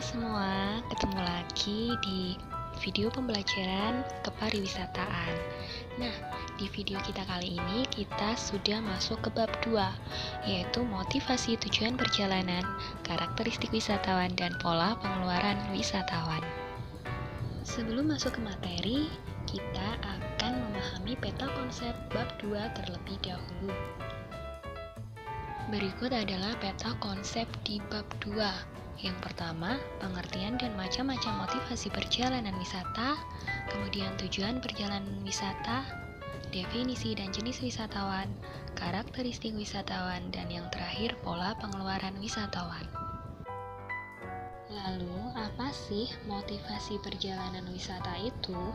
semua, ketemu lagi di video pembelajaran kepariwisataan. Nah, di video kita kali ini kita sudah masuk ke bab 2, yaitu motivasi tujuan perjalanan, karakteristik wisatawan, dan pola pengeluaran wisatawan. Sebelum masuk ke materi, kita akan memahami peta konsep bab 2 terlebih dahulu. Berikut adalah peta konsep di bab 2. Yang pertama, pengertian dan macam-macam motivasi perjalanan wisata, kemudian tujuan perjalanan wisata, definisi dan jenis wisatawan, karakteristik wisatawan, dan yang terakhir pola pengeluaran wisatawan. Lalu, apa sih motivasi perjalanan wisata itu?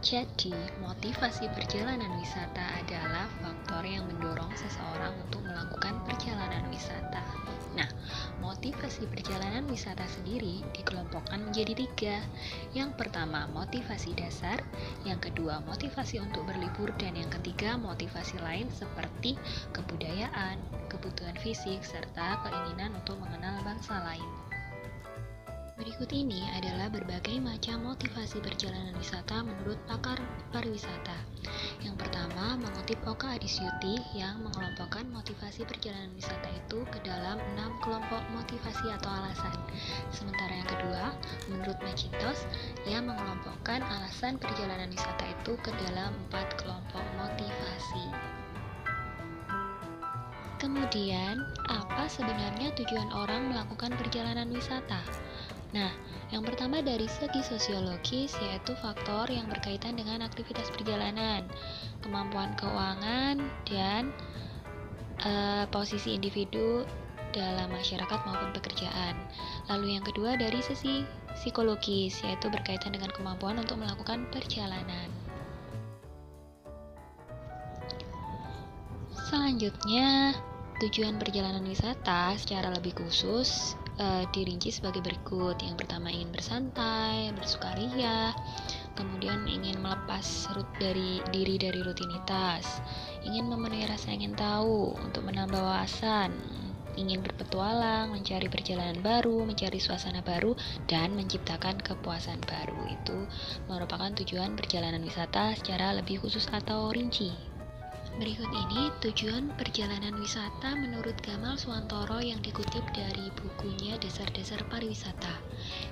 Jadi, motivasi perjalanan wisata adalah faktor yang mendorong seseorang untuk melakukan perjalanan wisata. Nah, motivasi perjalanan wisata sendiri dikelompokkan menjadi 3. Yang pertama, motivasi dasar, yang kedua, motivasi untuk berlibur, dan yang ketiga, motivasi lain seperti kebudayaan, kebutuhan fisik, serta keinginan untuk mengenal bangsa lain. Berikut ini adalah berbagai macam motivasi perjalanan wisata menurut pakar pariwisata. Yang pertama, mengutip Oka Adisyuti yang mengelompokkan motivasi perjalanan wisata itu ke dalam 6 kelompok motivasi atau alasan. Sementara yang kedua, menurut Macintosh yang mengelompokkan alasan perjalanan wisata itu ke dalam 4 kelompok motivasi. Kemudian, apa sebenarnya tujuan orang melakukan perjalanan wisata? Nah, yang pertama dari segi sosiologis yaitu faktor yang berkaitan dengan aktivitas perjalanan, kemampuan keuangan, dan posisi individu dalam masyarakat maupun pekerjaan. Lalu yang kedua dari sisi psikologis yaitu berkaitan dengan kemampuan untuk melakukan perjalanan. Selanjutnya, tujuan perjalanan wisata secara lebih khusus dirinci sebagai berikut. Yang pertama, ingin bersantai, bersukaria, kemudian ingin melepas diri dari rutinitas, ingin memenuhi rasa ingin tahu untuk menambah wawasan, ingin berpetualang, mencari perjalanan baru, mencari suasana baru, dan menciptakan kepuasan baru. Itu merupakan tujuan perjalanan wisata secara lebih khusus atau rinci. Berikut ini tujuan perjalanan wisata menurut Gamal Swantoro yang dikutip dari bukunya Dasar-Dasar Pariwisata.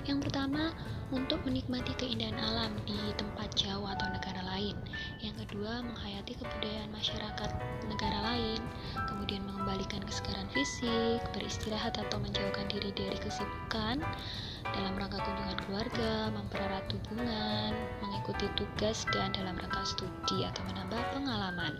Yang pertama, untuk menikmati keindahan alam di tempat jauh atau negara lain. Yang kedua, menghayati kebudayaan masyarakat negara lain. Kemudian mengembalikan kesegaran fisik, beristirahat atau menjauhkan diri dari kesibukan dalam rangka kunjungan keluarga, mempererat hubungan, mengikuti tugas, dan dalam rangka studi atau menambah pengalaman.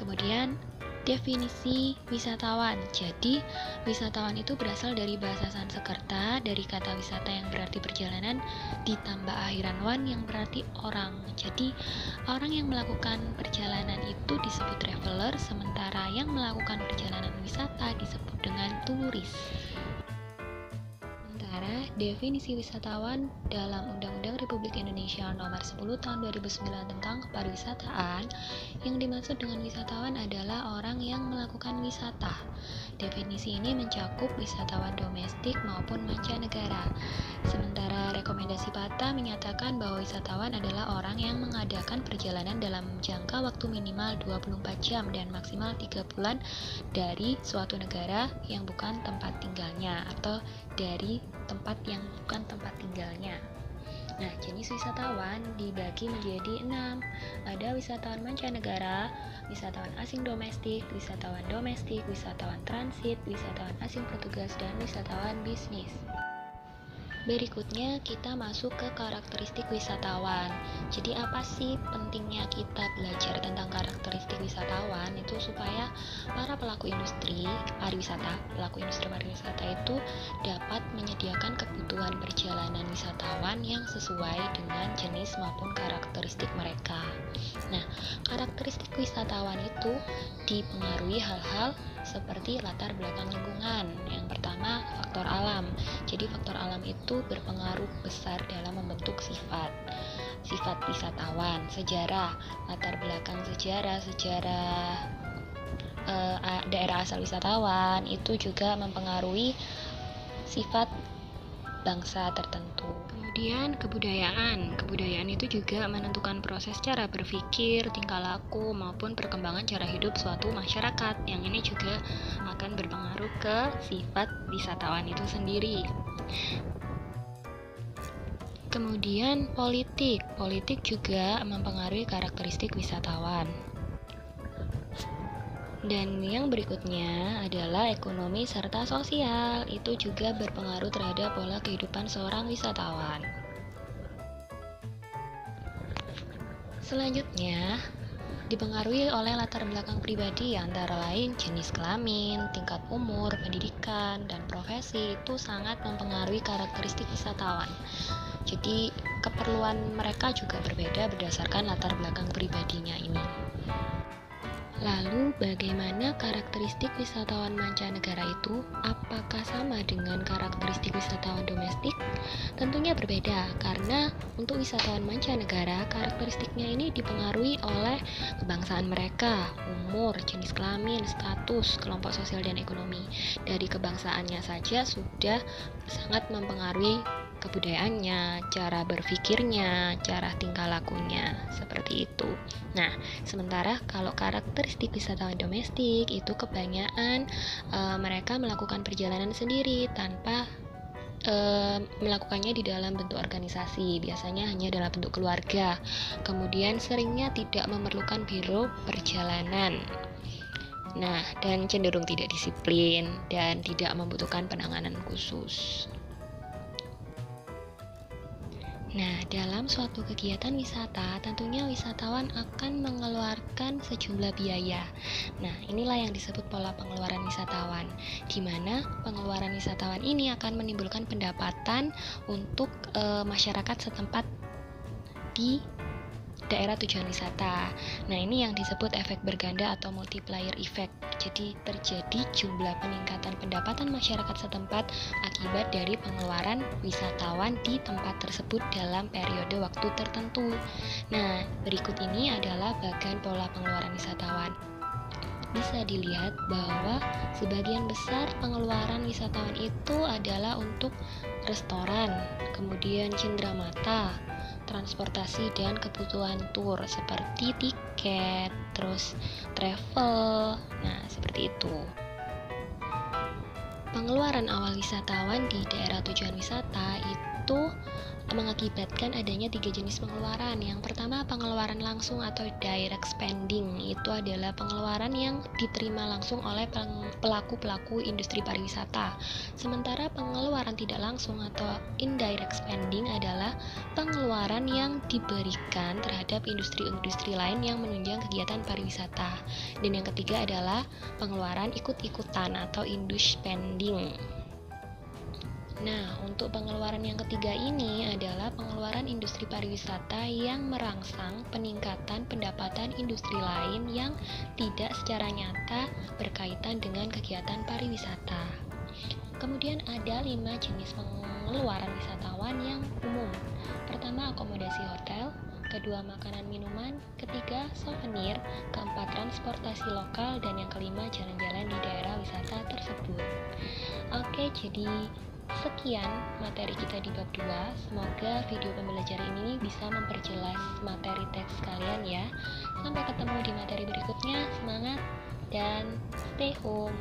Kemudian definisi wisatawan. Jadi wisatawan itu berasal dari bahasa Sanskerta dari kata wisata yang berarti perjalanan ditambah akhiran wan yang berarti orang. Jadi orang yang melakukan perjalanan itu disebut traveler, sementara yang melakukan perjalanan wisata disebut dengan turis. Definisi wisatawan dalam Undang-Undang Republik Indonesia Nomor 10 Tahun 2009 tentang Kepariwisataan, yang dimaksud dengan wisatawan adalah orang yang melakukan wisata. Definisi ini mencakup wisatawan domestik maupun mancanegara. Sementara rekomendasi PATA menyatakan bahwa wisatawan adalah orang yang mengadakan perjalanan dalam jangka waktu minimal 24 jam dan maksimal 3 bulan dari suatu negara yang bukan tempat tinggalnya atau dari tempat yang bukan tempat tinggalnya. Nah, jenis wisatawan dibagi menjadi 6. Ada wisatawan mancanegara, wisatawan asing domestik, wisatawan transit, wisatawan asing petugas, dan wisatawan bisnis. Berikutnya kita masuk ke karakteristik wisatawan. Jadi apa sih pentingnya kita belajar tentang karakteristik wisatawan? Itu supaya para pelaku industri pariwisata itu dapat menyediakan kebutuhan perjalanan wisatawan yang sesuai dengan jenis maupun karakteristik mereka. Nah, karakteristik wisatawan itu dipengaruhi hal-hal seperti latar belakang lingkungan. Yang pertama, faktor alam. Jadi faktor alam itu berpengaruh besar dalam membentuk sifat wisatawan. Sejarah, latar belakang sejarah daerah asal wisatawan itu juga mempengaruhi sifat bangsa tertentu. Kemudian kebudayaan itu juga menentukan proses cara berpikir, tingkah laku, maupun perkembangan cara hidup suatu masyarakat. Yang ini juga akan berpengaruh ke sifat wisatawan itu sendiri. Kemudian politik juga mempengaruhi karakteristik wisatawan. Dan yang berikutnya adalah ekonomi serta sosial. Itu juga berpengaruh terhadap pola kehidupan seorang wisatawan. Selanjutnya, dipengaruhi oleh latar belakang pribadi antara lain jenis kelamin, tingkat umur, pendidikan, dan profesi itu sangat mempengaruhi karakteristik wisatawan. Jadi, keperluan mereka juga berbeda berdasarkan latar belakang pribadinya ini. Lalu, bagaimana karakteristik wisatawan mancanegara itu? Apakah sama dengan karakteristik wisatawan domestik? Tentunya berbeda, karena untuk wisatawan mancanegara, karakteristiknya ini dipengaruhi oleh kebangsaan mereka, umur, jenis kelamin, status, kelompok sosial dan ekonomi. Dari kebangsaannya saja sudah sangat mempengaruhi kebudayaannya, cara berpikirnya, cara tingkah lakunya, seperti itu. Nah, sementara kalau karakteristik wisatawan domestik itu kebanyakan mereka melakukan perjalanan sendiri tanpa melakukannya di dalam bentuk organisasi, biasanya hanya dalam bentuk keluarga. Kemudian seringnya tidak memerlukan biro perjalanan. Nah, dan cenderung tidak disiplin dan tidak membutuhkan penanganan khusus. Nah, dalam suatu kegiatan wisata, tentunya wisatawan akan mengeluarkan sejumlah biaya. Nah, inilah yang disebut pola pengeluaran wisatawan, di mana pengeluaran wisatawan ini akan menimbulkan pendapatan untuk masyarakat setempat di daerah tujuan wisata. Nah, ini yang disebut efek berganda atau multiplier effect. Jadi terjadi jumlah peningkatan pendapatan masyarakat setempat akibat dari pengeluaran wisatawan di tempat tersebut dalam periode waktu tertentu. Nah, berikut ini adalah bagian pola pengeluaran wisatawan. Bisa dilihat bahwa sebagian besar pengeluaran wisatawan itu adalah untuk restoran, kemudian cenderamata, transportasi dan kebutuhan tur seperti tiket, terus travel. Nah, seperti itu. Pengeluaran awal wisatawan di daerah tujuan wisata itu mengakibatkan adanya 3 jenis pengeluaran. Yang pertama, pengeluaran langsung atau direct spending. Itu adalah pengeluaran yang diterima langsung oleh pelaku-pelaku industri pariwisata. Sementara pengeluaran tidak langsung atau indirect spending adalah pengeluaran yang diberikan terhadap industri-industri lain yang menunjang kegiatan pariwisata. Dan yang ketiga adalah pengeluaran ikut-ikutan atau industri spending. Nah, untuk pengeluaran yang ketiga ini adalah pengeluaran industri pariwisata yang merangsang peningkatan pendapatan industri lain yang tidak secara nyata berkaitan dengan kegiatan pariwisata. Kemudian ada 5 jenis pengeluaran wisatawan yang umum. Pertama, akomodasi hotel, kedua, makanan minuman, ketiga, souvenir, keempat, transportasi lokal, dan yang kelima, jalan-jalan di daerah wisata tersebut. Oke, jadi sekian materi kita di bab 2. Semoga video pembelajaran ini bisa memperjelas materi teks kalian ya. Sampai ketemu di materi berikutnya. Semangat dan stay home.